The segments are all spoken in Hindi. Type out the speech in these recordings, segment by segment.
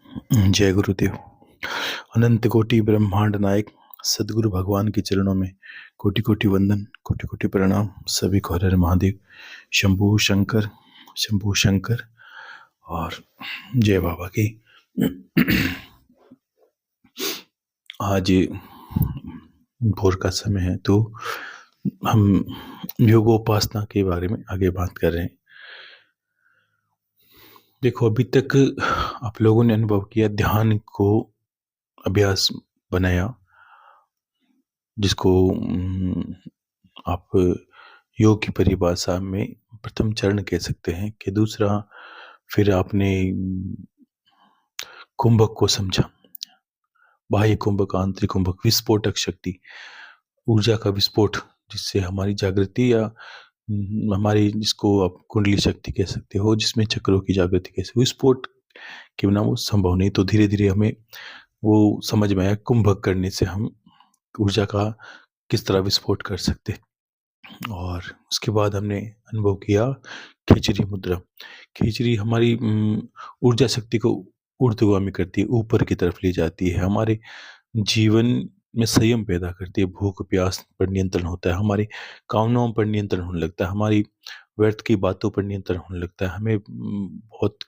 जय गुरुदेव। अनंत कोटि ब्रह्मांड नायक सदगुरु भगवान के चरणों में कोटि कोटि वंदन, कोटि कोटि प्रणाम। सभी को हर हर महादेव, शंभू शंकर, शंभू शंकर और जय बाबा की। आज भोर का समय है, तो हम योगोपासना के बारे में आगे बात कर रहे हैं। देखो, अभी तक आप लोगों ने अनुभव किया, ध्यान को अभ्यास बनाया, जिसको आप योग की परिभाषा में प्रथम चरण कह सकते हैं। कि दूसरा, फिर आपने कुंभक को समझा, बाह्य कुंभक, आंतरिक कुंभक, विस्फोटक शक्ति, ऊर्जा का विस्फोट, जिससे हमारी जागृति या हमारी, जिसको आप कुंडली शक्ति कह सकते हो, जिसमें चक्रों की जागृति कैसे, विस्फोट के बिना वो संभव नहीं। तो धीरे धीरे हमें वो समझ में आया, कुंभक करने से हम ऊर्जा का किस तरह विस्फोट कर सकते। और उसके बाद हमने अनुभव किया खिचड़ी मुद्रा। खिचड़ी हमारी ऊर्जा शक्ति को ऊर्ध्वगामी करती है, ऊपर की तरफ ले जाती है, हमारे जीवन में संयम पैदा करती है, भूख प्यास पर नियंत्रण होता है, हमारी कामनाओं पर नियंत्रण होने लगता है, हमारी व्यर्थ की बातों पर नियंत्रण होने लगता है। हमें बहुत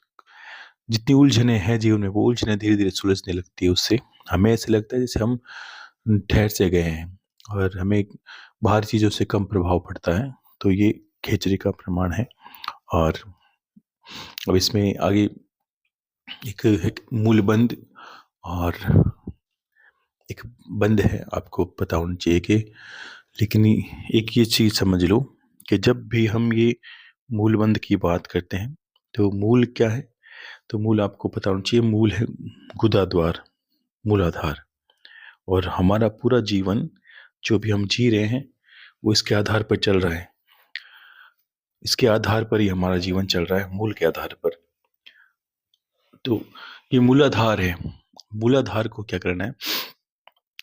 जितनी उलझने हैं जीवन में, वो उलझने धीरे धीरे सुलझने लगती है। उससे हमें ऐसे लगता है जैसे हम ठहर से गए हैं और हमें बाहर चीज़ों से कम प्रभाव पड़ता है। तो ये खेचरी का प्रमाण है। और अब इसमें आगे एक मूलबंध और एक बंद है, आपको पता होना चाहिए कि, लेकिन एक ये चीज़ समझ लो कि जब भी हम ये मूलबंध की बात करते हैं, तो मूल क्या है? तो मूल आपको पता होना चाहिए, मूल है गुदाद्वार, मूलाधार। और हमारा पूरा जीवन जो भी हम जी रहे हैं, वो इसके आधार पर चल रहा है, इसके आधार पर ही हमारा जीवन चल रहा है, मूल के आधार पर। तो ये मूलाधार है। मूलाधार को क्या करना है?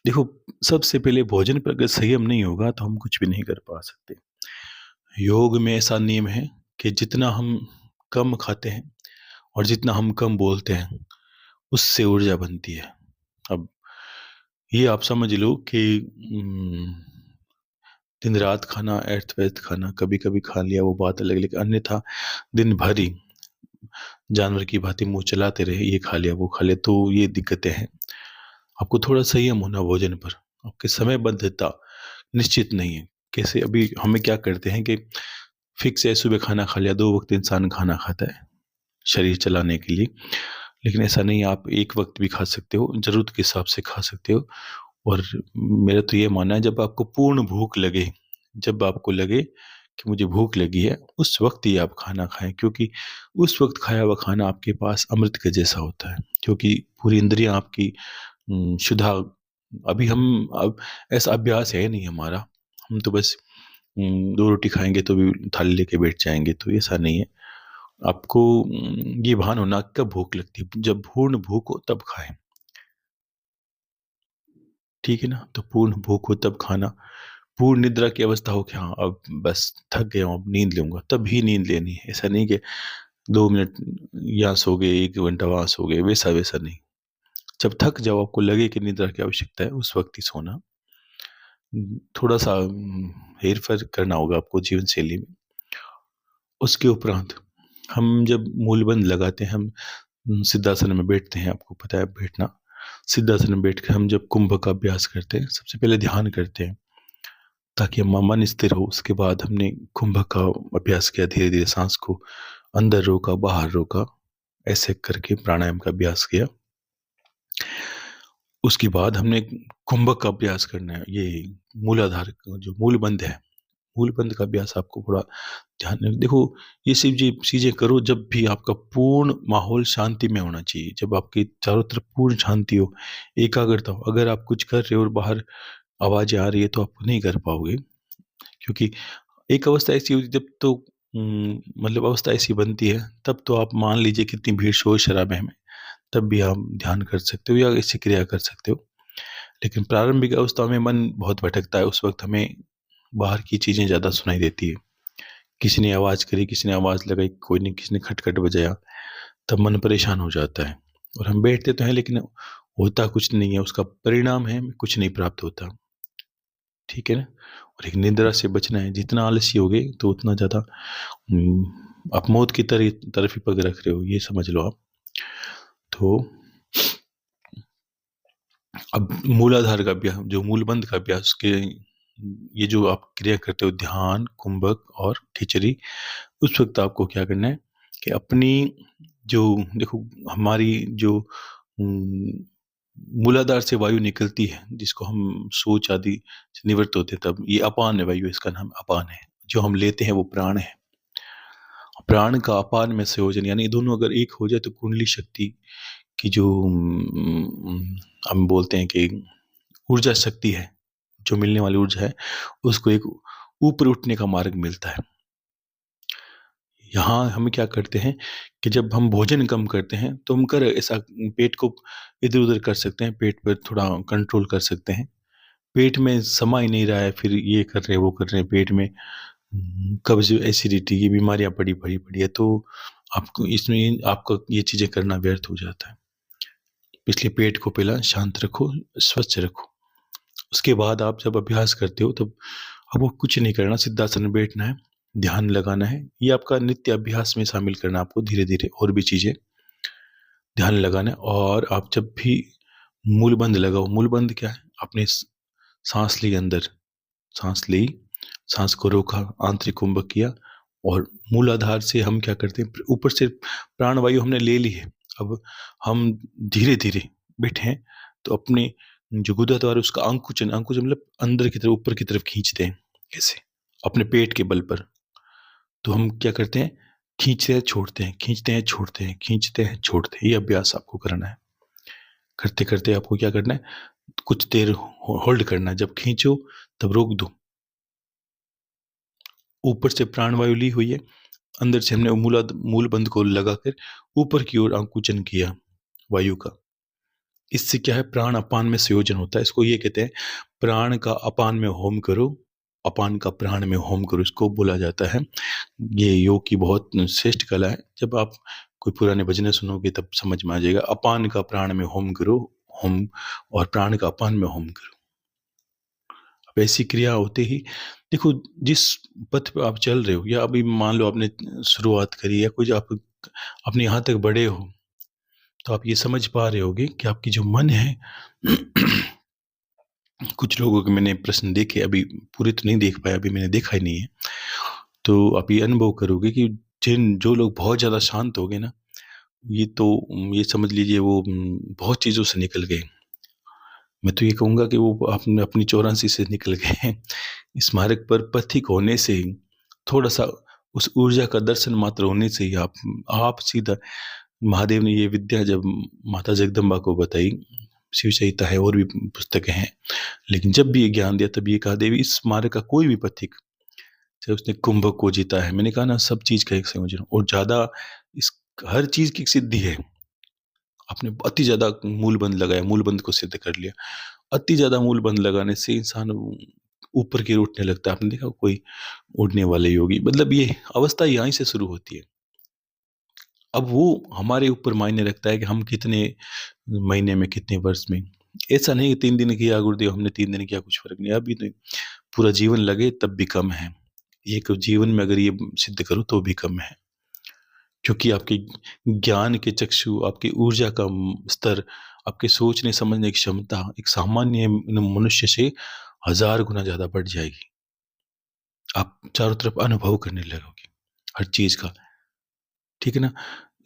देखो, सबसे पहले भोजन पर अगर संयम नहीं होगा तो हम कुछ भी नहीं कर पा सकते। योग में ऐसा नियम है कि जितना हम कम खाते हैं और जितना हम कम बोलते हैं, उससे ऊर्जा बनती है। अब ये आप समझ लो कि दिन रात खाना, व्यर्थ व्यर्थ खाना, कभी कभी खा लिया वो बात अलग, लेकिन अन्यथा दिन भर ही जानवर की भांति मुंह चलाते रहे, ये खा लिया वो खा लिया, तो ये दिक्कतें हैं। आपको थोड़ा संयम होना भोजन पर। आपकी समयबद्धता निश्चित नहीं है। कैसे? अभी हमें क्या करते हैं कि फिक्स है, सुबह खाना खा लिया, 2 वक्त इंसान खाना खाता है शरीर चलाने के लिए, लेकिन ऐसा नहीं है। आप एक वक्त भी खा सकते हो, जरूरत के हिसाब से खा सकते हो। और मेरा तो ये मानना है, जब आपको पूर्ण भूख लगे, जब आपको लगे कि मुझे भूख लगी है, उस वक्त ही आप खाना खाएं, क्योंकि उस वक्त खाया हुआ खाना आपके पास अमृत के जैसा होता है। क्योंकि पूरी इंद्रियां आपकी शुद्धा, अभी हम, अब ऐसा अभ्यास है नहीं हमारा, हम तो बस 2 रोटी खाएंगे तो भी थाली लेके बैठ जाएंगे, तो ऐसा नहीं है। आपको ये भान होना कब भूख लगती है, जब पूर्ण भूख हो तब खाएं, ठीक है ना? तो पूर्ण भूख हो तब खाना, पूर्ण निद्रा की अवस्था हो कि हाँ अब बस थक गया हूँ, अब नींद लूंगा, तब ही नींद लेनी है। ऐसा नहीं कि 2 मिनट यहाँ सो गए, 1 घंटा वहां सो गए, वैसा वैसा नहीं। जब थक जाओ, आपको लगे कि निद्रा की आवश्यकता है, उस वक्त ही सोना। थोड़ा सा हेर फेर करना होगा आपको जीवन शैली में। उसके उपरांत हम जब मूलबंध लगाते हैं, हम सिद्धासन में बैठते हैं, आपको पता है बैठना। सिद्धासन में बैठ के हम जब कुंभ का अभ्यास करते हैं, सबसे पहले ध्यान करते हैं ताकि हमारा मन स्थिर हो। उसके बाद हमने कुंभ का अभ्यास किया, धीरे धीरे सांस को अंदर रोका, बाहर रोका, ऐसे करके प्राणायाम का अभ्यास किया। उसके बाद हमने कुंभक का अभ्यास करना है, ये मूलाधार जो मूलबंध है, मूलबंध का अभ्यास आपको पूरा ध्यान देखो। ये सब चीजें करो जब भी आपका पूर्ण माहौल शांति में होना चाहिए, जब आपकी चारों तरफ पूर्ण शांति हो, एकाग्रता हो। अगर आप कुछ कर रहे हो और बाहर आवाजें आ रही है, तो आप नहीं कर पाओगे। क्योंकि एक अवस्था ऐसी होती है, जब तो मतलब अवस्था ऐसी बनती है, तब तो आप मान लीजिए कितनी भीड़ शोर शराबे में, तब भी आप ध्यान कर सकते हो या ऐसी क्रिया कर सकते हो। लेकिन प्रारंभिक अवस्था में मन बहुत भटकता है, उस वक्त हमें बाहर की चीजें ज्यादा सुनाई देती है। किसी ने आवाज करी, किसी ने आवाज लगाई, कोई ने, किसी ने खटखट बजाया, तब मन परेशान हो जाता है। और हम बैठते तो हैं लेकिन होता कुछ नहीं है, उसका परिणाम है कुछ नहीं प्राप्त होता। ठीक है ना? और एक निद्रा से बचना है, जितना आलसी होगे तो उतना ज़्यादा आप मौत की तरफ ही पग रख रहे हो, ये समझ लो आप। तो अब मूलाधार का अभ्यास, जो मूलबंध का अभ्यास के, ये जो आप क्रिया करते हो ध्यान, कुंभक और खिचड़ी, उस वक्त आपको क्या करना है कि अपनी जो, देखो हमारी जो मूलाधार से वायु निकलती है, जिसको हम सोच आदि से निवृत्त होते हैं, तब ये अपान है वायु, इसका नाम अपान है। जो हम लेते हैं वो प्राण है। प्राण का अपान में संयोजन, यानी ये दोनों अगर एक हो जाए तो कुंडली शक्ति की जो हम बोलते हैं कि ऊर्जा शक्ति है, जो मिलने वाली ऊर्जा है, उसको एक ऊपर उठने का मार्ग मिलता है। यहाँ हम क्या करते हैं कि जब हम भोजन कम करते हैं तो हम कर ऐसा पेट को इधर उधर कर सकते हैं, पेट पर थोड़ा कंट्रोल कर सकते हैं। पेट में समा ही नहीं रहा है, फिर ये कर रहे हैं वो कर रहे हैं, पेट में कब्ज, एसिडिटी, ये बीमारियां पड़ी पड़ी पड़ी है, तो आपको इसमें आपका ये चीजें करना व्यर्थ हो जाता है। इसलिए पेट को पहला शांत रखो, स्वच्छ रखो। उसके बाद आप जब अभ्यास करते हो तब आपको कुछ नहीं करना, सिद्धासन में बैठना है, ध्यान लगाना है। ये आपका नित्य अभ्यास में शामिल करना आपको, धीरे धीरे और भी चीजें ध्यान लगाना है। और आप जब भी मूलबंध लगाओ, मूलबंध क्या है, आपने सांस ली अंदर, सांस ली, सांस को रोका, आंतरिक कुंभक किया, और मूलाधार से हम क्या करते हैं, ऊपर से प्राणवायु हमने ले ली है। अब हम धीरे धीरे बैठे हैं तो अपने जो गुदा द्वार, उसका अंकुचन, अंकुचन मतलब अंदर की तरफ, ऊपर की तरफ खींचते हैं, ऐसे अपने पेट के बल पर। तो हम क्या करते हैं, खींचते हैं छोड़ते हैं, खींचते हैं छोड़ते हैं, खींचते हैं छोड़ते हैं, ये अभ्यास आपको करना है। करते करते आपको क्या करना है, कुछ देर होल्ड करना है, जब खींचो तब रोक दो। ऊपर से प्राणवायु ली हुई है, अंदर से हमने मूल बंध को लगाकर ऊपर की ओर अंकुचन किया वायु का। इससे क्या है, प्राण अपान में संयोजन होता है। इसको ये कहते हैं, प्राण का अपान में होम करो, अपान का प्राण में होम करो, इसको बोला जाता है। ये योग की बहुत श्रेष्ठ कला है। जब आप कोई पुराने भजने सुनोगे तब समझ में आ जाएगा। अपान का प्राण में होम करो, होम, और प्राण का अपान में होम करो। अब ऐसी क्रिया होते ही, देखो जिस पथ पे आप चल रहे हो, या अभी मान लो आपने शुरुआत करी है कुछ, आप अपने यहाँ तक बढ़े हो, तो आप ये समझ पा रहे होगे कि आपकी जो मन है कुछ लोगों के मैंने प्रश्न देखे, अभी पूरे तो नहीं देख पाया, अभी मैंने देखा ही नहीं है, तो आप ये अनुभव करोगे कि जिन जो लोग बहुत ज़्यादा शांत हो गए ना, ये तो ये समझ लीजिए वो बहुत चीज़ों से निकल गए। मैं तो ये कहूँगा कि वो आपने अपनी 84 से निकल गए हैं। इस मार्ग पर पथिक होने से ही, थोड़ा-सा उस ऊर्जा का दर्शन मात्र होने से ही आप सीधा, महादेव ने ये विद्या जब माता जगदम्बा को बताई, शिव संहिता है और भी पुस्तकें हैं, लेकिन जब भी ये ज्ञान दिया तब ये कहा, देवी इस मार्ग का कोई भी पथिक, चाहे उसने कुंभक को जीता है, मैंने कहा ना सब चीज़ का एक संयोजन, और ज़्यादा इस हर चीज़ की सिद्धि है। आपने अति ज़्यादा मूलबंध लगाया, मूलबंध को सिद्ध कर लिया। अति ज़्यादा मूलबंध लगाने से इंसान ऊपर की ओर उठने लगता है। आपने देखा कोई उड़ने वाले योगी, मतलब ये अवस्था यहीं से शुरू होती है। अब वो हमारे ऊपर मायने रखता है कि हम कितने महीने में, कितने वर्ष में। ऐसा नहीं कि 3 दिन किया गुरुदेव, हमने 3 दिन किया कुछ फ़र्क नहीं। अभी तो पूरा जीवन लगे तब भी कम है। एक जीवन में अगर ये सिद्ध करो तो भी कम है। क्योंकि आपके ज्ञान के चक्षु, आपकी ऊर्जा का स्तर, आपके सोचने समझने की क्षमता एक सामान्य मनुष्य से 1000 गुना ज़्यादा बढ़ जाएगी। आप चारों तरफ अनुभव करने लगोगे हर चीज़ का, ठीक है ना?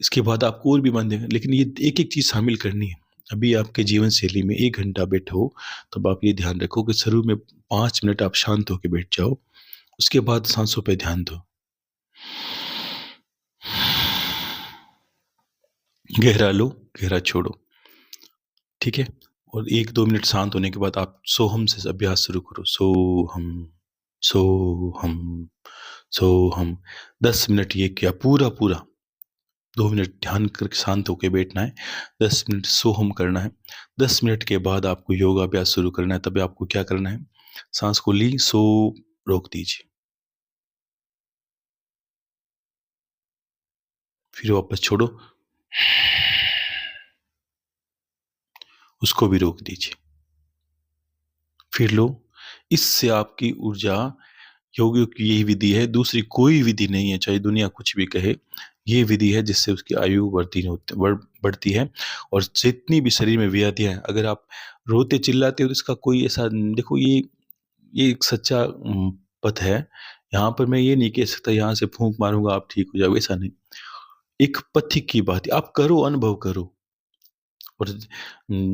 इसके बाद आपको और भी बंधेगा, लेकिन ये एक-एक चीज़ शामिल करनी है। अभी आपके जीवन शैली में 1 घंटा बैठे हो, तब आप ये ध्यान रखो कि शुरू में 5 मिनट आप शांत होके बैठ जाओ, उसके बाद साँसों पे ध्यान दो। गहरा लो, गहरा छोड़ो, ठीक है? और 1-2 मिनट शांत होने के बाद आप सोहम से अभ्यास शुरू करो। सोहम, सोहम, सोहम। 10 मिनट ये किया पूरा-पूरा। 2 मिनट ध्यान करके शांत होके बैठना है, 10 मिनट सोहम करना है। 10 मिनट के बाद आपको योगाभ्यास शुरू करना है। तब आपको क्या करना है, साँस को ली, रोक दीजिए। फिर वापस छोड़ो, उसको भी रोक दीजिए। फिर लो, इससे आपकी ऊर्जा, योगियों की यही विधि है, दूसरी कोई विधि नहीं है, चाहे दुनिया कुछ भी कहे। ये विधि है जिससे उसकी आयु बढ़ती है। और जितनी भी शरीर में व्याधियां हैं, अगर आप रोते चिल्लाते हो तो इसका कोई ऐसा, देखो ये एक सच्चा पथ है। यहाँ पर मैं ये नहीं कह सकता यहाँ से फूंक मारूंगा आप ठीक हो जाओगे, ऐसा नहीं। एक पथिक की बात है, आप करो, अनुभव करो। और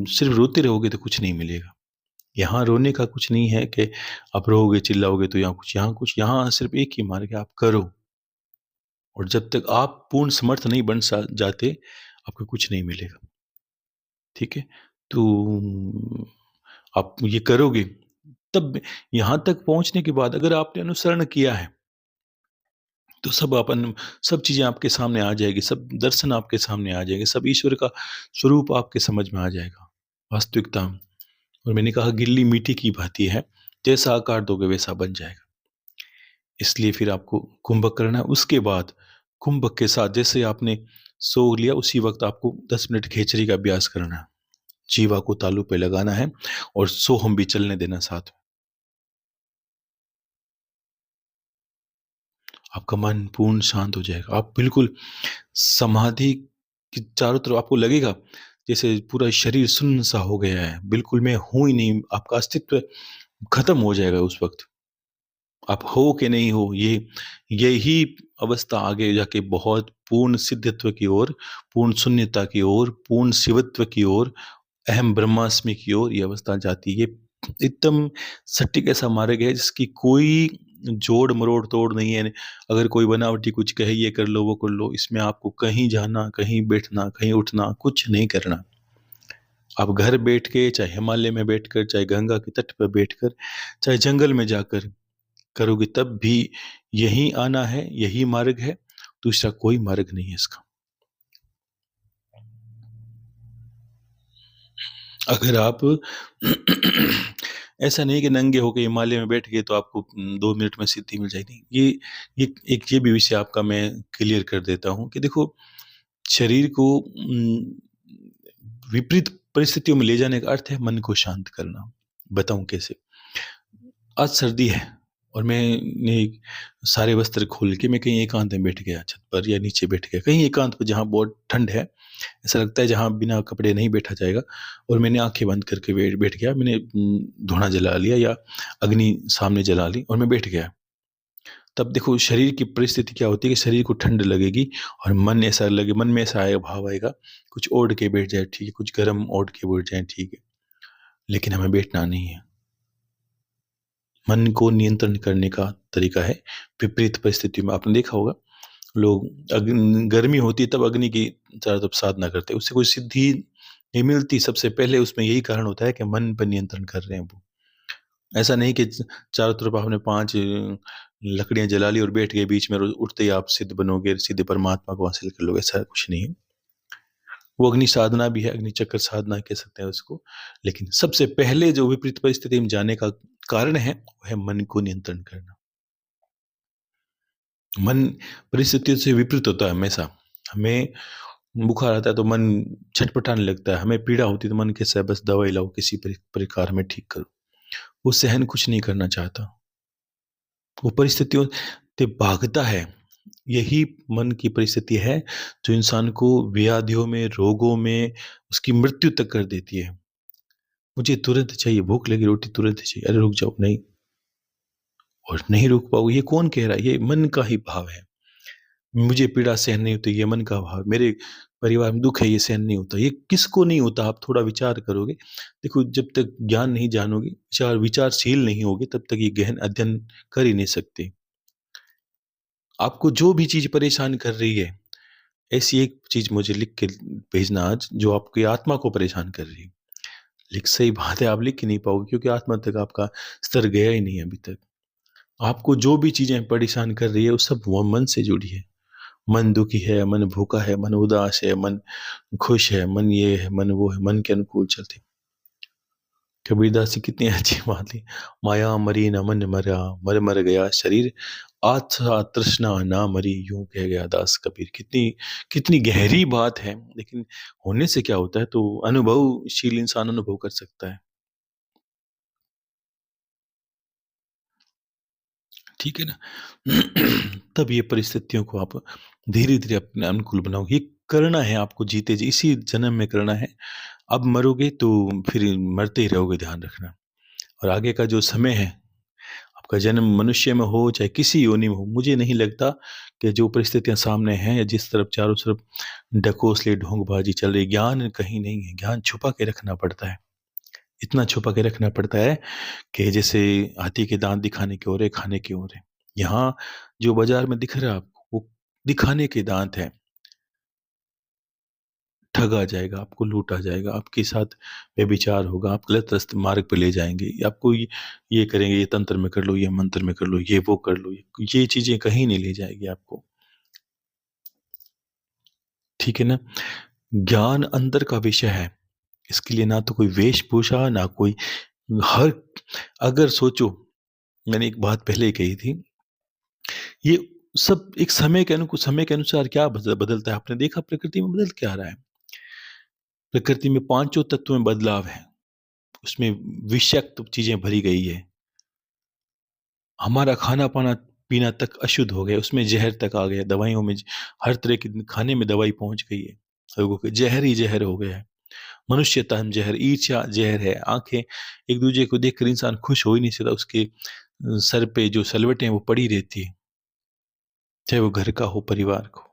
सिर्फ रोते रहोगे तो कुछ नहीं मिलेगा। यहाँ रोने का कुछ नहीं है कि आप रोओगे चिल्लाओगे तो यहाँ सिर्फ एक ही मार्ग है, आप करो। और जब तक आप पूर्ण समर्थ नहीं बन जाते, आपको कुछ नहीं मिलेगा। ठीक है? तो आप ये करोगे, तब यहाँ तक पहुँचने के बाद अगर आपने अनुसरण किया है, तो सब चीज़ें आपके सामने आ जाएगी, सब दर्शन आपके सामने आ जाएंगे, सब ईश्वर का स्वरूप आपके समझ में आ जाएगा, वास्तविकता। और मैंने कहा गिल्ली मिट्टी की भांति है, जैसा आकार दोगे वैसा बन जाएगा। इसलिए फिर आपको कुंभक करना है। उसके बाद कुंभक के साथ जैसे आपने सो लिया, उसी वक्त आपको 10 मिनट खेचरी का अभ्यास करना है। जीवा को तालू पे लगाना है और सोहम भी चलने देना साथ में। आपका मन पूर्ण शांत हो जाएगा। आप बिल्कुल समाधि के चारों तरफ आपको लगेगा जैसे पूरा शरीर सुन्न सा हो गया है, बिल्कुल मैं हूं ही नहीं, आपका अस्तित्व खत्म हो जाएगा उस वक्त। आप हो कि नहीं हो, यही अवस्था आगे जाके बहुत पूर्ण सिद्धत्व की ओर, पूर्ण शून्यता की ओर, पूर्ण शिवत्व की ओर, अहम ब्रह्मास्मि की ओर ये अवस्था जाती है। एकदम सटीक ऐसा मार्ग है जिसकी कोई जोड़ मरोड़ तोड़ नहीं है। अगर कोई बनावटी कुछ कहे ये कर लो वो कर लो, इसमें आपको कहीं जाना, कहीं बैठना, कहीं उठना कुछ नहीं करना। आप घर बैठ के, चाहे हिमालय में बैठकर, चाहे गंगा के तट पर बैठकर, चाहे जंगल में जाकर करोगे, तब भी यही आना है, यही मार्ग है, दूसरा कोई मार्ग नहीं है इसका। अगर आप ऐसा नहीं कि नंगे होकर हिमालय में बैठ गए तो आपको 2 मिनट में सिद्धि मिल जाएगी। ये भी विषय आपका मैं क्लियर कर देता हूँ कि देखो, शरीर को विपरीत परिस्थितियों में ले जाने का अर्थ है मन को शांत करना। बताऊं कैसे? आज सर्दी है और मैंने सारे वस्त्र खोल के मैं कहीं एकांत में बैठ गया, छत पर या नीचे बैठ गया, कहीं एकांत पर जहाँ बहुत ठंड है, ऐसा लगता है जहाँ बिना कपड़े नहीं बैठा जाएगा। और मैंने आंखें बंद करके बैठ गया, मैंने धुआं जला लिया या अग्नि सामने जला ली और मैं बैठ गया। तब देखो शरीर की परिस्थिति क्या होती है कि शरीर को ठंड लगेगी और मन में ऐसा आएगा, भाव आएगा कुछ ओढ़ के बैठ जाए ठीक है, कुछ गर्म ओढ़ के बैठ जाए ठीक है। लेकिन हमें बैठना नहीं है। मन को नियंत्रण करने का तरीका है विपरीत परिस्थितियों में। आपने देखा होगा लोग गर्मी होती है तब अग्नि की चारों तरफ साधना करते हैं, उससे कोई सिद्धि नहीं मिलती। सबसे पहले उसमें यही कारण होता है कि मन पर नियंत्रण कर रहे हैं वो। ऐसा नहीं कि चारों तरफ आपने 5 लकड़ियां जला ली और बैठ गए, बीच में उठते ही आप सिद्ध बनोगे, सीधे परमात्मा को हासिल कर लोगे, ऐसा कुछ नहीं है। वो अग्नि साधना भी है, अग्नि चक्र साधना कह सकते हैं उसको। लेकिन सबसे पहले जो विपरीत परिस्थिति में जाने का कारण है वो है मन को नियंत्रण करना। मन परिस्थितियों से विपरीत होता है हमेशा। हमें बुखार आता है तो मन छटपटाने लगता है, हमें पीड़ा होती है तो मन कैसा है, बस दवाई लाओ, किसी प्रकार में ठीक करो। वो सहन कुछ नहीं करना चाहता, वो परिस्थितियों से भागता है। यही मन की परिस्थिति है जो इंसान को व्याधियों में, रोगों में, उसकी मृत्यु तक कर देती है। मुझे तुरंत चाहिए, भूख लगी रोटी तुरंत चाहिए, अरे रुक जाओ, नहीं। और नहीं रुक पाओगे, ये कौन कह रहा है? ये मन का ही भाव है। मुझे पीड़ा सहन नहीं होती, ये मन का भाव। मेरे परिवार में दुख है, ये सहन नहीं होता। ये किसको नहीं होता? आप थोड़ा विचार करोगे। देखो, जब तक ज्ञान नहीं जानोगे, विचारशील नहीं होगे, तब तक ये गहन अध्ययन कर ही नहीं सकते। आपको जो भी चीज परेशान कर रही है, ऐसी एक चीज मुझे लिख के भेजना आज जो आपकी आत्मा को परेशान कर रही है। सही बात है, आप लिख ही नहीं पाओगे क्योंकि आत्मा तक आपका स्तर गया ही नहीं है अभी तक। आपको जो भी चीजें परेशान कर रही है वो सब वो मन से जुड़ी है। मन दुखी है, मन भूखा है, मन उदास है, मन खुश है, मन ये है, मन वो है, मन के अनुकूल चलते। कबीरदास जी कितनी अच्छी बात है। माया मरी न मन मरा, मर मर गया शरीर, आत्मा तृष्णा ना मरी, यूं कह गया दास कबीर। कितनी कितनी गहरी बात है, लेकिन होने से क्या होता है, तो अनुभवशील इंसान अनुभव कर सकता है। ठीक है ना? तब ये परिस्थितियों को आप धीरे-धीरे अपने अनुकूल बनाओ। ये करना है आपको जीते जी, इसी जन्म में करना है। अब मरोगे तो फिर मरते ही रहोगे, ध्यान रखना। और आगे का जो समय है, आपका जन्म मनुष्य में हो चाहे किसी योनि में हो, मुझे नहीं लगता कि जो परिस्थितियाँ सामने हैं या जिस तरफ चारों तरफ ढकोसले ढोंगबाजी चल रही, ज्ञान कहीं नहीं है। ज्ञान छुपा के रखना पड़ता है। इतना छुपा के रखना पड़ता है कि जैसे हाथी के दाँत दिखाने की ओर है, खाने की ओर है। यहाँ जो बाज़ार में दिख रहा है आपको, वो दिखाने के दाँत हैं। ठगा जाएगा, आपको लूटा जाएगा, आपके साथ व्यभिचार होगा, आप गलत रास्ते मार्ग पे ले जाएँगे। आपको ये करेंगे, ये तंत्र में कर लो, ये मंत्र में कर लो, ये वो कर लो, ये चीज़ें कहीं नहीं ले जाएगी आपको। ठीक है ना? ज्ञान अंदर का विषय है। इसके लिए ना तो कोई वेशभूषा, ना कोई हर अगर सोचो, मैंने एक बात पहले ही कही थी, ये सब एक समय के अनुसार क्या बदलता है। आपने देखा प्रकृति में बदल क्या रहा है? प्रकृति में पाँचों तत्वों में बदलाव है। उसमें विषाक्त चीज़ें भरी गई है। हमारा खाना-पाना पीना तक अशुद्ध हो गया, उसमें ज़हर तक आ गया, दवाइयों में हर तरह की खाने में दवाई पहुँच गई है। लोगों के ज़हर ही ज़हर हो गया है। मनुष्य तन ज़हर, ईर्ष्या ज़हर है। आँखें एक-दूसरे को देखकर इंसान खुश हो ही नहीं सकता, उसके सर पे जो सलवटें हैं वो पड़ी रहती है, चाहे वो घर का हो, परिवार का हो।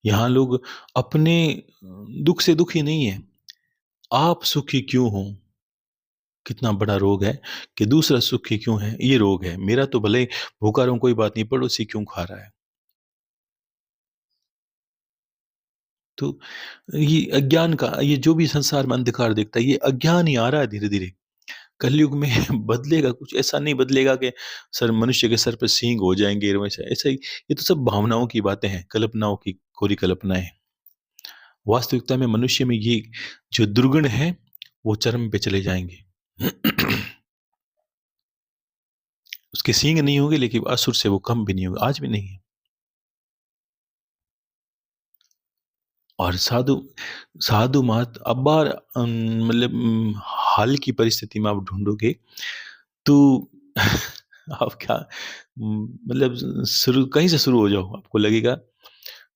यहाँ लोग अपने दुःख से दुखी नहीं हैं, आप सुखी क्यों हो? कितना बड़ा रोग है कि दूसरा सुखी क्यों है, ये रोग है। मेरा तो भले भूखा रहूँ कोई बात नहीं, पड़ोसी क्यों खा रहा है? तो ये अज्ञान का, ये जो भी संसार में अंधकार दिखता है, ये अज्ञान ही आ रहा है धीरे-धीरे। कलयुग में बदलेगा कुछ, ऐसा नहीं बदलेगा कि सर मनुष्य के सर पे सींग हो जाएँगे, वैसा ऐसा ही, ये तो सब भावनाओं की बातें हैं, कल्पनाओं की कोरी कल्पनाएँ हैं। वास्तविकता में मनुष्य में ये जो दुर्गुण हैं, वो चरम पे चले जाएँगे। उसके सींग नहीं होंगे, लेकिन असुर से वो कम भी नहीं होगा, आज भी नहीं है। और साधु साधु महत अब बार मतलब हाल की परिस्थिति में आप ढूँढोगे तो आप क्या मतलब शुरू कहीं से शुरू हो जाओ, आपको लगेगा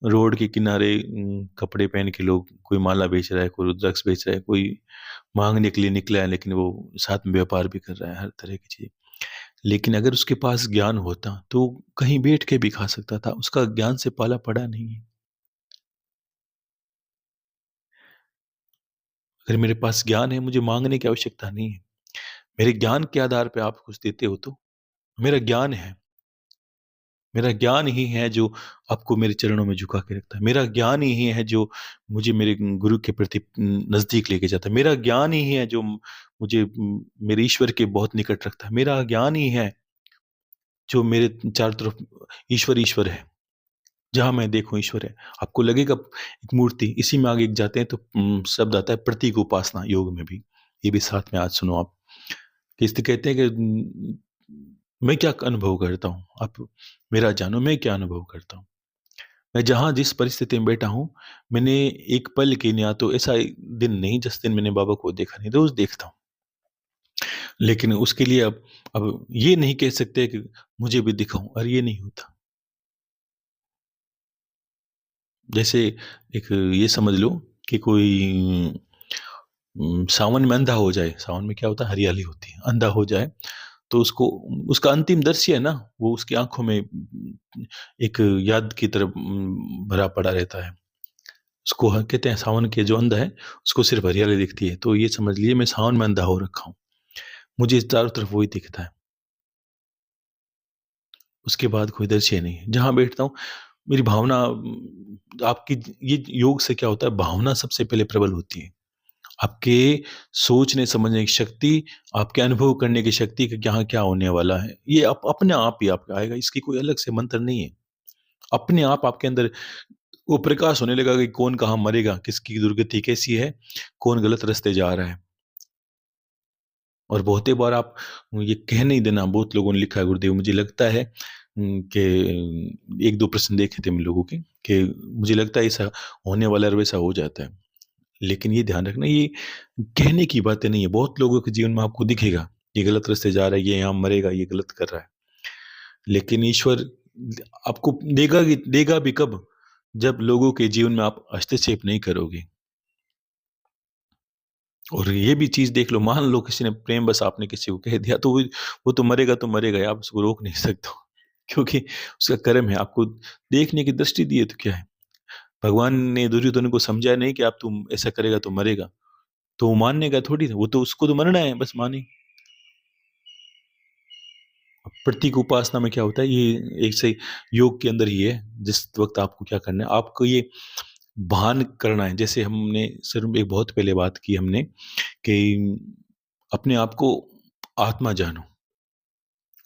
रोड के किनारे कपड़े पहन के लोग, कोई माला बेच रहा है, कोई रुद्राक्ष बेच रहा है, कोई माँगने के लिए निकला है, लेकिन वो साथ में व्यापार भी कर रहा है, हर तरह की चीज़। लेकिन अगर उसके पास ज्ञान होता, तो कहीं बैठ के भी खा सकता था, उसका ज्ञान से पाला पड़ा नहीं है। अगर मेरे पास ज्ञान है, मुझे माँगने की आवश्यकता नहीं है। मेरे ज्ञान के आधार पे आप कुछ देते हो तो? मेरा ज्ञान है। मेरा ज्ञान ही है जो आपको मेरे चरणों में झुका के रखता है। मेरा ज्ञान ही है जो मुझे मेरे गुरु के प्रति नज़दीक लेके जाता है। मेरा ज्ञान ही है जो मुझे मेरे ईश्वर के बहुत निकट रखता है। मेरा ज्ञान ही है जो मेरे चारों तरफ ईश्वर, ईश्वर है। जहाँ मैं देखूँ ईश्वर है। आपको लगेगा एक मूर्ति, इसी में आगे जाते हैं तो शब्द आता है प्रतीक उपासना योग में भी। ये भी साथ में आज सुनो आप। इसलिए कहते हैं कि मैं क्या अनुभव करता हूँ, आप मेरा जानो, मैं क्या अनुभव करता हूँ। मैं जहाँ जिस परिस्थिति में बैठा हूँ, मैंने एक पल के लिए, या तो ऐसा दिन नहीं जिस दिन मैंने बाबा को देखा नहीं, रोज़ देखता हूँ। लेकिन उसके लिए अब ये नहीं कह सकते कि मुझे भी दिखाऊँ, और ये नहीं होता। जैसे एक ये समझ लो कि कोई सावन में अंधा हो जाए, सावन में क्या होता है, हरियाली होती है, अंधा हो जाए, तो उसको उसका अंतिम दृश्य है ना, वो उसकी आँखों में एक याद की तरह भरा पड़ा रहता है। उसको कहते हैं सावन के जो अंधा है, उसको सिर्फ़ हरियाली दिखती है। तो ये समझ लीजिए मैं सावन में अंधा हो रखा हूँ। मुझे चारों तरफ वही दिखता है। उसके बाद कोई दृश्य नहीं है। जहाँ बैठता हूँ, मेरी भावना आपकी ये योग से क्या होता है, भावना सबसे पहले प्रबल होती है। आपके सोचने समझने की शक्ति, आपके अनुभव करने की शक्ति कि यहाँ क्या होने वाला है, ये अपने आप ही आपको आएगा, इसकी कोई अलग से मंत्र नहीं है। अपने आप आपके अंदर वो प्रकाश होने लगा कि कौन कहाँ मरेगा, किसकी दुर्गति कैसी है, कौन गलत रास्ते जा रहा है। और बहुते बार आप ये कह नहीं देना, बहुत लोगों ने लिखा है गुरुदेव, मुझे लगता है कि 1-2 प्रश्न देखे थे हम लोगों के, कि मुझे लगता है ऐसा होने वाला है और वैसा हो जाता है। लेकिन ये ध्यान रखना, ये कहने की बातें नहीं है। बहुत लोगों के जीवन में आपको दिखेगा, ये गलत रास्ते जा रहा है, ये यहाँ मरेगा, ये गलत कर रहा है। लेकिन ईश्वर आपको देगा भी कब? जब लोगों के जीवन में आप हस्तक्षेप नहीं करोगे। और ये भी चीज़ देख लो, मान लो किसी ने प्रेम बस आपने किसी को कह दिया, तो वो तो मरेगा ही, आप उसको रोक नहीं सकते हो। क्योंकि उसका कर्म है, आपको देखने की दृष्टि दी है तो क्या है? भगवान ने दुर्योधन को समझाया नहीं कि आप तुम ऐसा करेगा तो मरेगा, तो वो मानने का थोड़ी था, वो तो उसको तो मरना है, बस माने। प्रतीक उपासना में क्या होता है, ये एक से योग के अंदर ही है। जिस वक़्त आपको क्या करना है, आपको ये भान करना है। जैसे हमने सर एक बहुत पहले बात की हमने कि अपने आप को आत्मा जानो।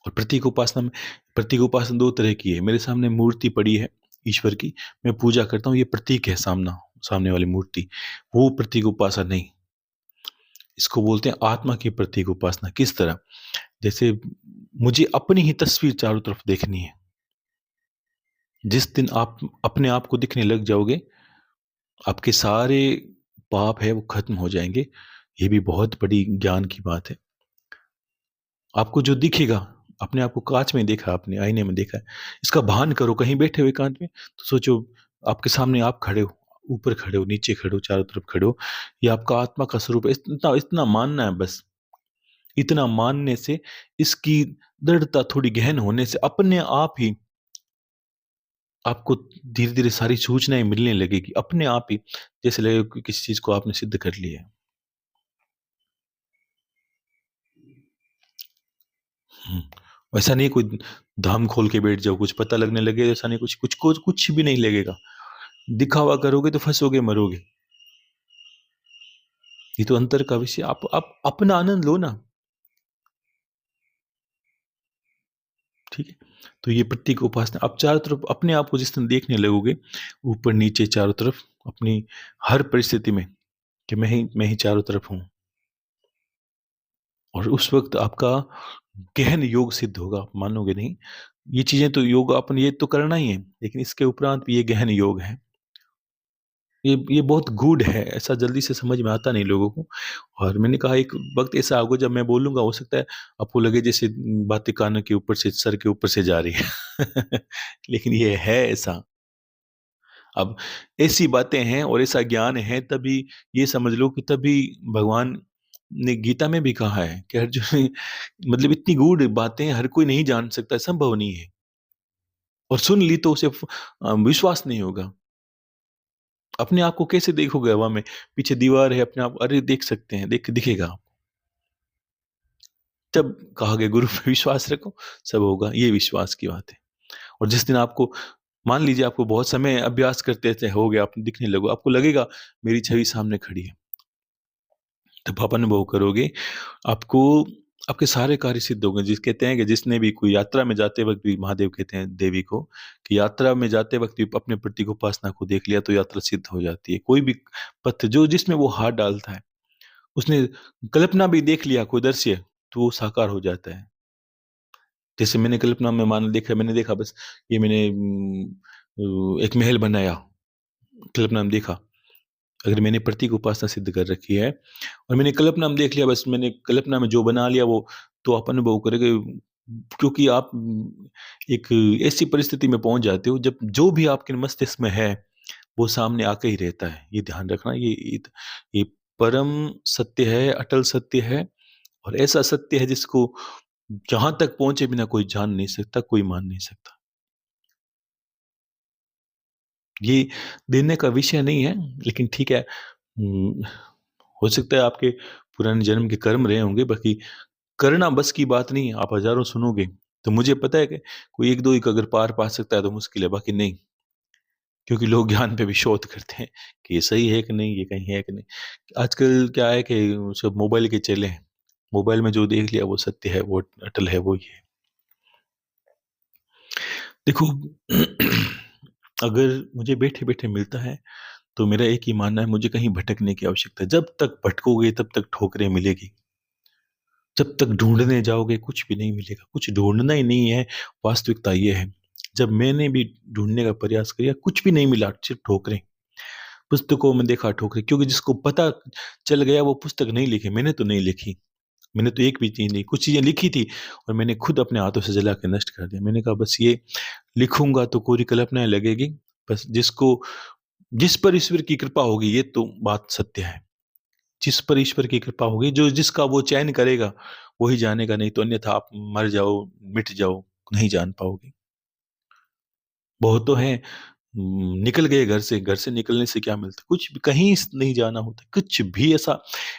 और प्रतीक उपासना 2 तरह की है। मेरे सामने मूर्ति पड़ी है ईश्वर की, मैं पूजा करता हूँ, ये प्रतीक है, सामने वाली मूर्ति, वो प्रतीक उपासना नहीं। इसको बोलते हैं आत्मा की प्रतीक उपासना। किस तरह? जैसे मुझे अपनी ही तस्वीर चारों तरफ देखनी है। जिस दिन आप अपने आप को दिखने लग जाओगे, आपके सारे पाप है वो खत्म हो जाएँगे। ये भी बहुत बड़ी ज्ञान की बात है। आपको जो दिखेगा, अपने आप को काँच में देखा आपने, आईने में देखा है, इसका भान करो। कहीं बैठे हो एकांत में, तो सोचो आपके सामने आप खड़े हो, ऊपर खड़े हो, नीचे खड़े हो, चारों तरफ खड़े हो। ये आपका आत्मा का स्वरूप है। इतना इतना मानना है बस। इतना मानने से, इसकी दृढ़ता थोड़ी गहन होने से अपने आप ही आपको धीरे-धीरे सारी सूचनाएँ मिलने लगेगी। अपने आप ही जैसे लगेगा कि किसी चीज़ को आपने सिद्ध कर लिया है। हुँ। वैसा नहीं कोई धाम खोल के बैठ जाओ, कुछ पता लगने लगे, ऐसा नहीं, कुछ भी नहीं लगेगा। दिखावा करोगे तो फँसोगे, मरोगे। ये तो अंतर का विषय। आप अपना आनंद लो ना, ठीक है? तो ये प्रतीक उपासना, आप चारों तरफ अपने आप को जिस दिन देखने लगोगे, ऊपर-नीचे चारों तरफ, अपनी हर परिस्थिति में, कि मैं ही चारों तरफ हूँ। और उस वक़्त आपका गहन योग सिद्ध होगा, आप मानोगे नहीं। ये चीज़ें तो योग अपन ये तो करना ही है, लेकिन इसके उपरांत भी ये गहन योग है। ये बहुत गूढ़ है, ऐसा जल्दी से समझ में आता नहीं लोगों को। और मैंने कहा एक वक़्त ऐसा आएगा जब मैं बोलूँगा, हो सकता है आपको लगे जैसे बातें कानों के ऊपर से, सर के ऊपर से जा रही है। लेकिन ये है ऐसा। अब ऐसी बातें हैं और ऐसा ज्ञान है, तभी ये समझ लो कि तभी भगवान ने गीता में भी कहा है कि अर्जुन, मतलब इतनी गूढ़ बातें हर कोई नहीं जान सकता, संभव नहीं है। और सुन ली तो उसे विश्वास नहीं होगा। अपने आप को कैसे देखोगे हवा में? पीछे दीवार है, अपने आप अरे देख सकते हैं, दिखेगा। तब कहा गया गुरु पे विश्वास रखो, सब होगा, ये विश्वास की बात है। और जिस दिन आपको, मान लीजिए आपको बहुत समय अभ्यास करते हो गया, आप दिखने लगो, आपको लगेगा मेरी छवि सामने खड़ी है। तब आप अनुभव करोगे, आपको आपके सारे कार्य सिद्ध हो गए। कहते हैं कि जिसने भी कोई यात्रा में जाते वक़्त भी, महादेव कहते हैं देवी को, कि यात्रा में जाते वक़्त भी अपने प्रतीक उपासना को देख लिया तो यात्रा सिद्ध हो जाती है। कोई भी पथ जो जिसमें वो हाथ डालता है, उसने कल्पना भी देख लिया कोई दृश्य, तो वो साकार हो जाता है। जैसे मैंने कल्पना में मैंने देखा बस, ये मैंने एक महल बनाया, कल्पना में देखा। अगर मैंने प्रतीक उपासना सिद्ध कर रखी है और मैंने कल्पना में देख लिया, बस मैंने कल्पना में जो बना लिया वो, तो आप अनुभव करेंगे। क्योंकि आप एक ऐसी परिस्थिति में पहुंच जाते हो जब जो भी आपके मस्तिष्क में है वो सामने आके ही रहता है। ये ध्यान रखना, ये परम सत्य है, अटल सत्य है। और ऐसा सत्य है जिसको जहां तक पहुंचे बिना कोई जान नहीं सकता, कोई मान नहीं सकता। ये देने का विषय नहीं है, लेकिन ठीक है। हो सकता है आपके पुराने जन्म के कर्म रहे होंगे, बाकी करना बस की बात नहीं है। आप हज़ारों सुनोगे, तो मुझे पता है कि कोई 1-2 ही अगर पार पा सकता है तो मुश्किल है, बाकी नहीं। क्योंकि लोग ज्ञान पे भी शोध करते हैं कि ये सही है कि नहीं, ये कहीं है कि नहीं। आजकल क्या है कि सब मोबाइल के चले हैं। मोबाइल में जो देख लिया वो सत्य है, वो अटल है, वो ही है। देखो, अगर मुझे बैठे-बैठे मिलता है, तो मेरा एक ही मानना है, मुझे कहीं भटकने की आवश्यकता है। जब तक भटकोगे तब तक ठोकरें मिलेगी। जब तक ढूंढने जाओगे कुछ भी नहीं मिलेगा, कुछ ढूंढना ही नहीं है। वास्तविकता ये है, जब मैंने भी ढूंढने का प्रयास किया कुछ भी नहीं मिला, सिर्फ ठोकरें। पुस्तकों में देखा ठोकरें, क्योंकि जिसको पता चल गया वो पुस्तक नहीं लिखी, मैंने तो नहीं लिखी। मैंने तो एक भी चीज नहीं, कुछ चीजें लिखी थी और मैंने खुद अपने हाथों से जला के नष्ट कर दिया। मैंने कहा बस ये लिखूंगा तो कोरी कल्पना लगेगी, बस जिस पर ईश्वर की कृपा होगी, ये तो बात सत्य है। जिस पर ईश्वर की कृपा होगी, जो जिसका वो चयन करेगा वही जानेगा, नहीं तो अन्यथा आप मर जाओ, मिट जाओ, नहीं जान पाओगे। बहुत तो हैं, निकल गए घर से, घर से निकलने से क्या मिलता, कुछ भी, कहीं नहीं जाना होता कुछ भी। ऐसा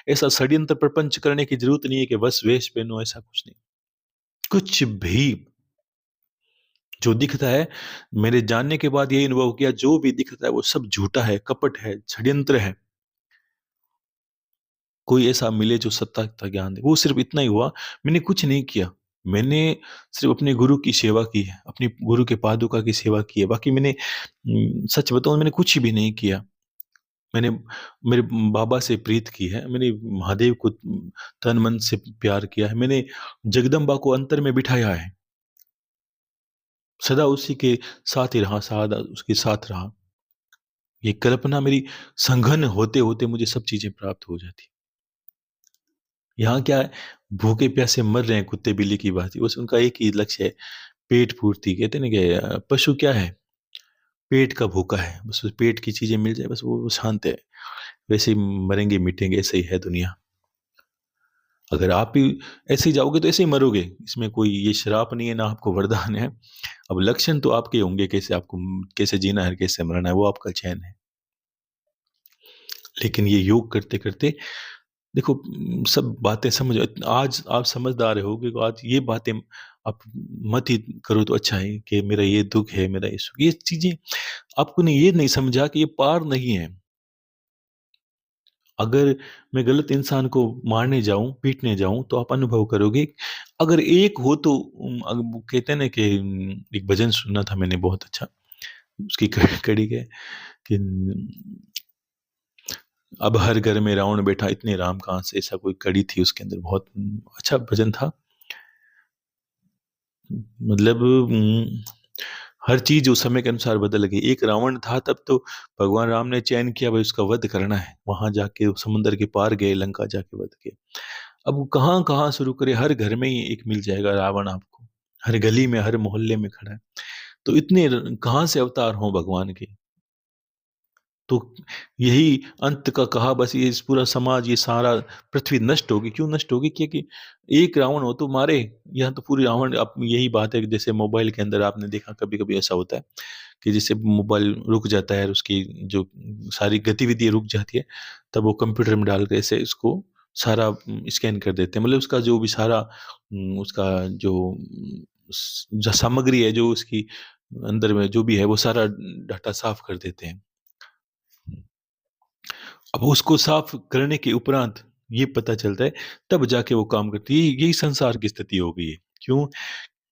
ऐसा षड्यंत्र प्रपंच करने की जरूरत नहीं है कि बस वेश पहनो, ऐसा कुछ नहीं। कुछ भी जो दिखता है, मेरे जानने के बाद ये अनुभव किया, जो भी दिखता है वो सब झूठा है, कपट है, षड्यंत्र है। कोई ऐसा मिले जो सत्ता का ज्ञान दे, वो सिर्फ इतना ही हुआ। मैंने कुछ नहीं किया, मैंने सिर्फ अपने गुरु की सेवा की है, अपनी गुरु के पादुका की सेवा की है। बाकी मैंने सच बताऊं, मैंने कुछ भी नहीं किया। मैंने मेरे बाबा से प्रीत की है, मैंने महादेव को तन मन से प्यार किया है, मैंने जगदम्बा को अंतर में बिठाया है, सदा उसी के साथ ही रहा, सदा उसके साथ रहा। ये कल्पना मेरी संघन होते होते मुझे सब चीजें प्राप्त हो जाती। यहाँ क्या है, भूखे प्यासे मर रहे हैं कुत्ते बिल्ली की बात, बस उनका एक ही लक्ष्य है, पेट पूर्ति। कहते हैं ना कि पशु क्या है, पेट का भूखा है, बस उस पेट की चीजें मिल जाए बस वो शांत है। वैसे ही मरेंगे मिटेंगे, ऐसे ही है दुनिया। अगर आप भी ऐसे ही जाओगे तो ऐसे ही मरोगे, इसमें कोई ये श्राप नहीं है ना आपको वरदान है। अब लक्षण तो आपके होंगे, कैसे आपको कैसे जीना है, कैसे मरना है, वो आपका चयन है। लेकिन ये योग करते करते देखो, सब बातें समझ, आज आप समझदार हो कि आज ये बातें आप मत ही करो तो अच्छा है, कि मेरा ये दुख है, मेरा ये सुख, ये चीजें आपको ने ये नहीं समझा कि ये पार नहीं है। अगर मैं गलत इंसान को मारने जाऊं, पीटने जाऊं, तो आप अनुभव करोगे। अगर एक हो तो वो कहते हैं ना कि एक भजन सुना था मैंने बहुत अच्छा, उसकी कड़ी के कि अब हर घर में रावण बैठा, इतने राम कहाँ से, ऐसा कोई कड़ी थी उसके अंदर, बहुत अच्छा भजन था। मतलब हर चीज उस समय के अनुसार बदल गई। एक रावण था तब तो भगवान राम ने चयन किया भाई उसका वध करना है, वहां जाके समुद्र के पार गए, लंका जाके वध किया। अब वो कहाँ कहाँ शुरू करे, हर घर में ही एक मिल जाएगा रावण आपको, हर गली में, हर मोहल्ले में खड़ा है। तो इतने कहाँ से अवतार हो भगवान के। तो यही अंत का कहा, बस ये इस पूरा समाज, ये सारा पृथ्वी नष्ट होगी। क्यों नष्ट होगी, क्योंकि एक रावण हो तो मारे। यहाँ तो पूरी रावण, अब यही बात है कि जैसे मोबाइल के अंदर आपने देखा कभी कभी ऐसा होता है कि जैसे मोबाइल रुक जाता है, उसकी जो सारी गतिविधि रुक जाती है, तब वो कंप्यूटर में डाल के ऐसे इसको सारा स्कैन कर देते हैं। मतलब उसका जो भी सारा उसका जो सामग्री है, जो उसकी अंदर में जो भी है, वो सारा डाटा साफ कर देते हैं। अब उसको साफ करने के उपरांत ये पता चलता है, तब जाके वो काम करती है। यही संसार की स्थिति हो गई है। क्यों,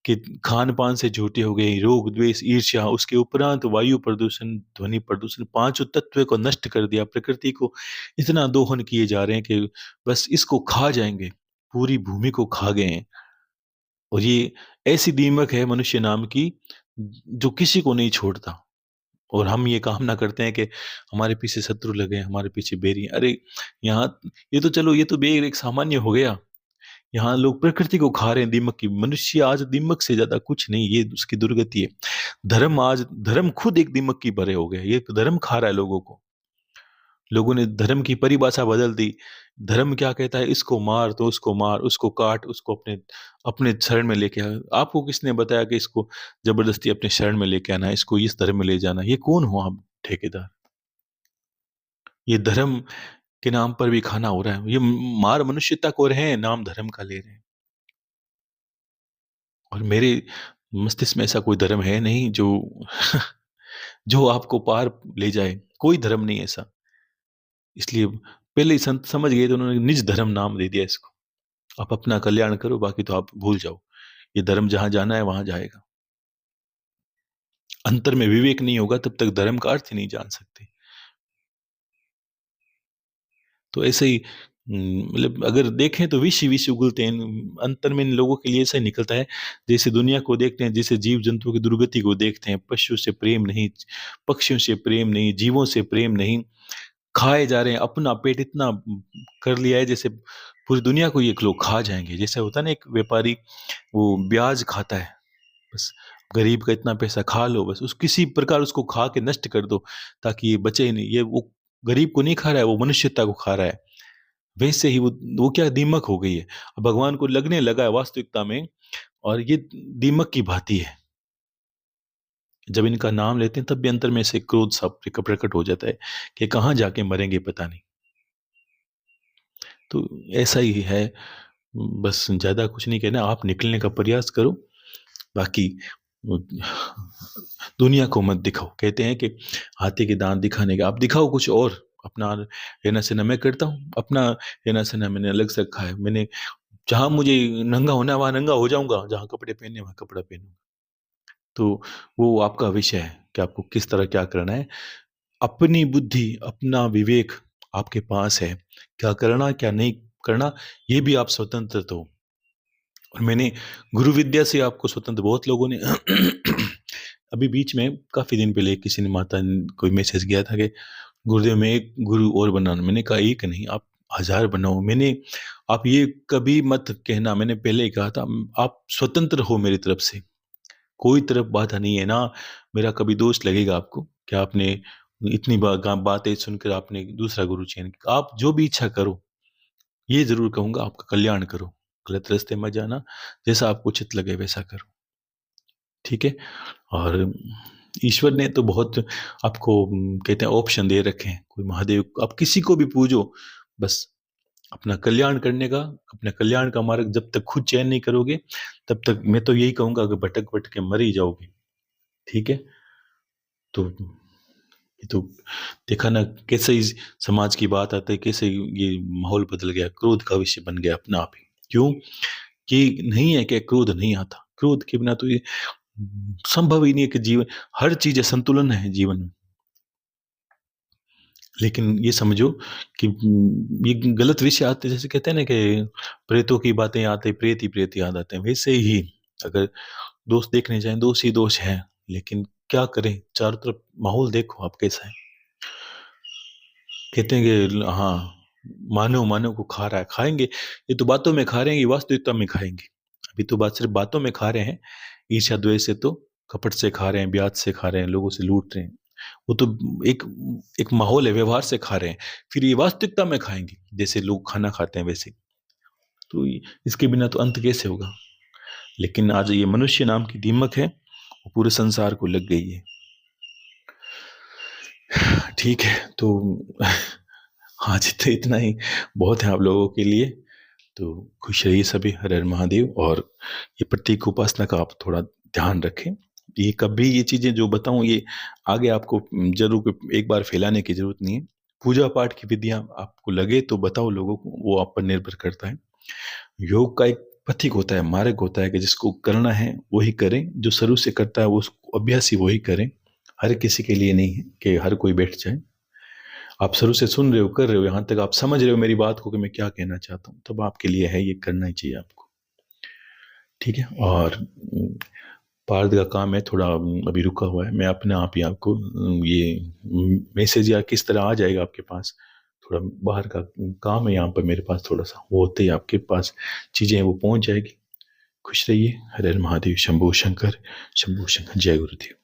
कि खान पान से झूठे हो गए, रोग द्वेष ईर्ष्या, उसके उपरांत वायु प्रदूषण, ध्वनि प्रदूषण, पांचों तत्व को नष्ट कर दिया। प्रकृति को इतना दोहन किए जा रहे हैं कि बस इसको खा जाएंगे, पूरी भूमि को खा गए हैं। और ये ऐसी दीमक है मनुष्य नाम की, जो किसी को नहीं छोड़ता। और हम ये कामना करते हैं कि हमारे पीछे शत्रु लगे, हमारे पीछे बैरी हैं। अरे यहाँ, ये तो चलो, ये तो बैर एक सामान्य हो गया। यहाँ लोग प्रकृति को खा रहे हैं, दीमक की। मनुष्य आज दीमक से ज्यादा कुछ नहीं, ये उसकी दुर्गति है। धर्म खुद एक दीमक की भरे हो गया, ये धर्म खा रहा है लोगों को। लोगों ने धर्म की परिभाषा बदल दी। धर्म क्या कहता है, इसको मार तो उसको मार, उसको काट, उसको अपने अपने शरण में लेके आ। आपको किसने बताया कि इसको जबरदस्ती अपने शरण में लेके आना है, इसको इस धर्म में ले जाना है? ये कौन हो आप, ठेकेदार? ये धर्म के नाम पर भी खाना हो रहा है, ये मार मनुष्यता को रहे हैं, नाम धर्म का ले रहे हैं। और मेरे मस्तिष्क में ऐसा कोई धर्म है नहीं जो जो आपको पार ले जाए। कोई धर्म नहीं ऐसा। इसलिए पहले ही संत समझ गए, तो उन्होंने निज धर्म नाम दे दिया इसको। आप अपना कल्याण करो, बाकी तो आप भूल जाओ। ये धर्म जहां जाना है वहां जाएगा। अंतर में विवेक नहीं होगा तब तक धर्म का अर्थ ही नहीं जान सकते। तो ऐसे ही मतलब अगर देखें तो विष ही विष उगलते हैं अंतर में। इन लोगों के लिए ऐसा ही निकलता है, जैसे दुनिया को देखते हैं, जैसे जीव जंतुओं की दुर्गति को देखते हैं, पशु से प्रेम नहीं, पक्षियों से प्रेम नहीं, जीवों से प्रेम नहीं, खाए जा रहे हैं, अपना पेट इतना कर लिया है जैसे पूरी दुनिया को ये लोग खा जाएंगे। जैसे होता है ना, एक व्यापारी वो ब्याज खाता है, बस गरीब का इतना पैसा खा लो, बस उस किसी प्रकार उसको खा के नष्ट कर दो ताकि ये बचे ही नहीं। ये वो गरीब को नहीं खा रहा है, वो मनुष्यता को खा रहा है। वैसे ही वो क्या दीमक हो गई है, अब भगवान को लगने लगा है वास्तविकता में, और ये दीमक की भांति है। जब इनका नाम लेते हैं तब भी अंतर में से क्रोध सा प्रकट हो जाता है कि कहाँ जाके मरेंगे पता नहीं। तो ऐसा ही है, बस ज्यादा कुछ नहीं कहना, आप निकलने का प्रयास करो। बाकी दुनिया को मत दिखाओ। कहते हैं कि हाथी के दांत दिखाने का, आप दिखाओ कुछ और अपना। रहना सहना मैं करता हूँ, अपना रहना सहना मैंने अलग से रखा है। मैंने जहां मुझे नंगा होना है वहां नंगा हो जाऊंगा, जहां कपड़े पहनने वहां कपड़ा पहनूंगा। तो वो आपका विषय है कि आपको किस तरह क्या करना है। अपनी बुद्धि, अपना विवेक आपके पास है, क्या करना क्या नहीं करना ये भी आप स्वतंत्र तो। और मैंने गुरु विद्या से आपको स्वतंत्र, बहुत लोगों ने अभी बीच में काफी दिन पहले किसी ने माता ने कोई मैसेज किया था कि गुरुदेव में एक गुरु और बनाना। मैंने कहा एक नहीं, आप 1000 बनाओ। मैंने, आप ये कभी मत कहना, मैंने पहले ही कहा था, आप स्वतंत्र हो मेरी तरफ से, कोई तरफ बाधा नहीं है ना। मेरा कभी दोष लगेगा आपको कि आपने इतनी बातें सुनकर आपने दूसरा गुरु चयन किया। आप जो भी इच्छा करो, ये जरूर कहूंगा आपका कल्याण करो, गलत रास्ते मत जाना, जैसा आपको उचित लगे वैसा करो, ठीक है। और ईश्वर ने तो बहुत आपको कहते हैं ऑप्शन दे रखे हैं। कोई महादेव, आप किसी को भी पूजो, बस अपना कल्याण करने का, अपने कल्याण का मार्ग जब तक खुद चयन नहीं करोगे तब तक मैं तो यही कहूंगा कि भटक भटक के मर ही जाओगे, ठीक है। तो ये तो देखा ना कैसे ही समाज की बात आती है, कैसे ये माहौल बदल गया, क्रोध का विषय बन गया अपना आप ही। क्यों कि नहीं है कि क्रोध नहीं आता, क्रोध के बिना तो ये संभव ही नहीं है कि जीवन, हर चीज संतुलन है जीवन में। लेकिन ये समझो कि ये गलत विषय आते, जैसे कहते हैं ना कि प्रेतों की बातें आते प्रेत ही प्रेत याद आते हैं, वैसे ही अगर दोस्त देखने जाएं दोष ही दोष है। लेकिन क्या करें, चारों तरफ माहौल देखो आप कैसा है। कहते हैं कि हाँ, मानव मानव को खा रहा है, खाएंगे, ये तो बातों में खा रहे हैं, ये वास्तविकता में खाएंगे। अभी तो बात सिर्फ बातों में खा रहे हैं, ईर्ष्या द्वेष से तो, कपट से खा रहे हैं, ब्याज से खा रहे हैं, लोगों से लूट रहे हैं। वो तो एक एक माहौल है, व्यवहार से खा रहे हैं। फिर ये वास्तविकता में खाएंगे जैसे लोग खाना खाते हैं वैसे। तो इसके बिना तो अंत कैसे होगा। लेकिन आज ये मनुष्य नाम की दीमक है, वो पूरे संसार को लग गई है, ठीक है। तो आज तो इतना ही बहुत है आप लोगों के लिए। तो खुश रहिए सभी, हर हर महादेव। और ये प्रतीक उपासना का आप थोड़ा ध्यान रखें। ये कभी ये चीजें जो बताऊं ये आगे आपको जरूर एक बार फैलाने की जरूरत नहीं है। पूजा पाठ की विधियां आपको लगे तो बताओ लोगों को, वो आप पर निर्भर करता है। योग का एक पथिक होता है, मार्ग होता है कि जिसको करना है वही करें, जो शुरू से करता है वो उसको अभ्यासी वही करें। हर किसी के लिए नहीं है कि हर कोई बैठ जाए। आप शुरू से सुन रहे हो, कर रहे हो, यहाँ तक आप समझ रहे हो मेरी बात को कि मैं क्या कहना चाहता हूँ, तब आपके लिए है, ये करना ही चाहिए आपको, ठीक है। और पार्थ का काम है थोड़ा अभी रुका हुआ है, मैं अपने आप ही आपको ये मैसेज या किस तरह आ जाएगा आपके पास, थोड़ा बाहर का काम है यहाँ पर मेरे पास थोड़ा सा, वो होते ही आपके पास चीज़ें वो पहुँच जाएगी। खुश रहिए, हर हर महादेव, शंभू शंकर, शंभू शंकर, जय गुरुदेव।